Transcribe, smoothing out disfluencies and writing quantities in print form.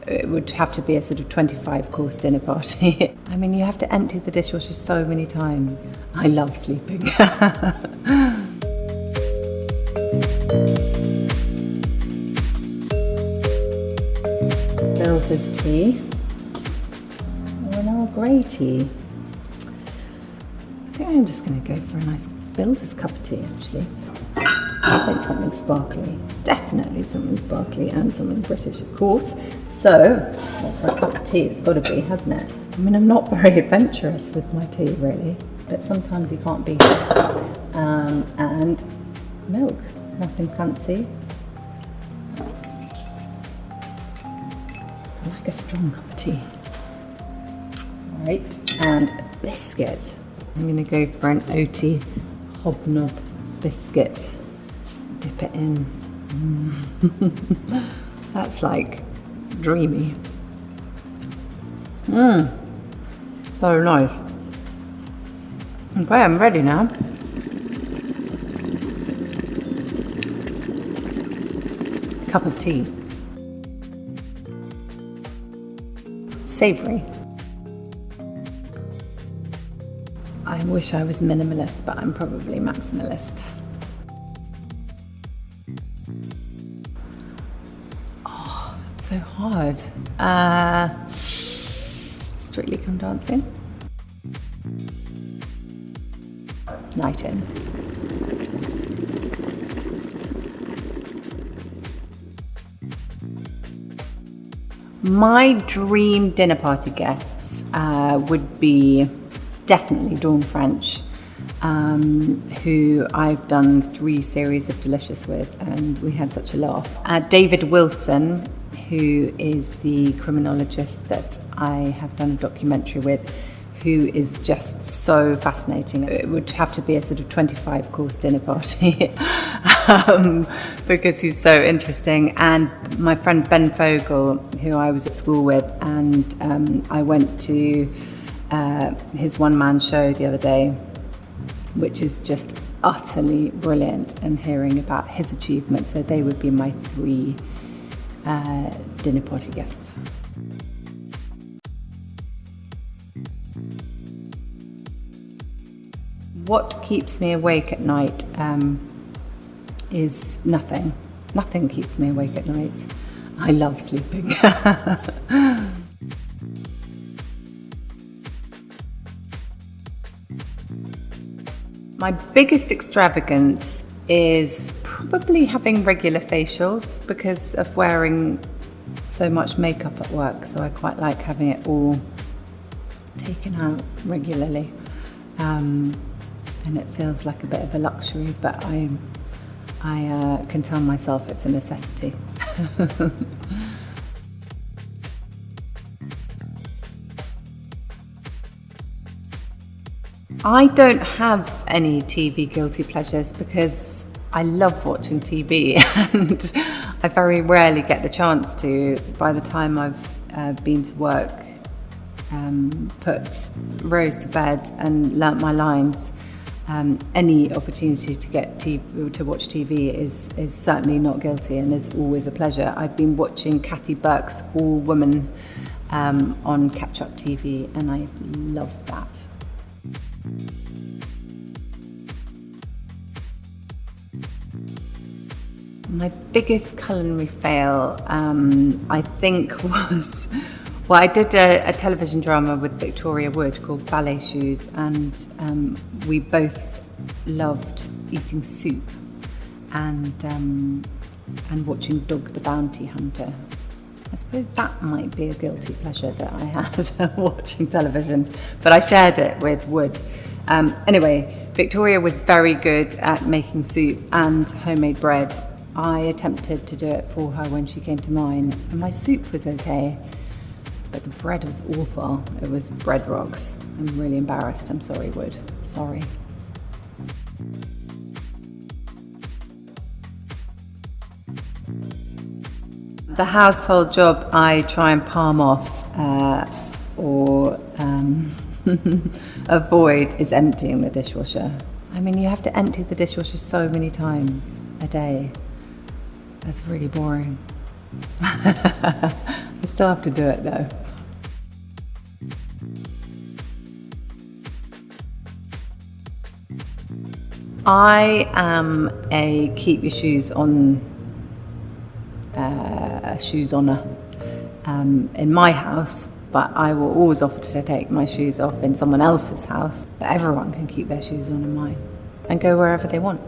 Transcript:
It would have to be a sort of 25-course dinner party. I mean, you have to empty the dishwasher so many times. I love sleeping. Builder's tea. Or an Earl Grey tea. I think I'm just going to go for a nice builder's cup of tea, actually. I think something sparkly. Definitely something sparkly and something British, of course. So, well, for a cup of tea, it's got to be, hasn't it? I mean, I'm not very adventurous with my tea, really, but sometimes you can't beat it. And milk, nothing fancy. I like a strong cup of tea. All right, and a biscuit. I'm going to go for an oaty hobnob biscuit. Dip it in. That's like dreamy. So nice. Okay, I'm ready now. Cup of tea. Savoury. I wish I was minimalist, but I'm probably maximalist. Oh, that's so hard. Strictly Come Dancing. Night In. My dream dinner party guests would be definitely Dawn French, who I've done 3 series of Delicious with, and we had such a laugh. David Wilson, who is the criminologist that I have done a documentary with, who is just so fascinating. It would have to be a sort of 25-course dinner party because he's so interesting. And my friend Ben Fogle, who I was at school with, and I went to his one-man show the other day, which is just utterly brilliant, and hearing about his achievements. So they would be my 3 dinner party guests. What keeps me awake at night is nothing. Nothing keeps me awake at night. I love sleeping. My biggest extravagance is probably having regular facials because of wearing so much makeup at work, so I quite like having it all taken out regularly. And it feels like a bit of a luxury, but I can tell myself it's a necessity. I don't have any TV guilty pleasures because I love watching TV and I very rarely get the chance to. By the time I've been to work, put Rose to bed and learnt my lines, any opportunity to get to watch TV is certainly not guilty and is always a pleasure. I've been watching Kathy Burke's All Woman on catch-up TV, and I love that. My biggest culinary fail, I think, was... Well, I did a television drama with Victoria Wood called Ballet Shoes, and we both loved eating soup and watching Dog the Bounty Hunter. I suppose that might be a guilty pleasure that I had watching television, but I shared it with Wood. Anyway, Victoria was very good at making soup and homemade bread. I attempted to do it for her when she came to mine, and my soup was okay. But the bread was awful. It was bread rocks. I'm really embarrassed. I'm sorry, Wood. Sorry. The household job I try and palm off or avoid is emptying the dishwasher. I mean, you have to empty the dishwasher so many times a day. That's really boring. I still have to do it though. I am a keep your shoes on shoes honour in my house, but I will always offer to take my shoes off in someone else's house. But everyone can keep their shoes on in mine and go wherever they want.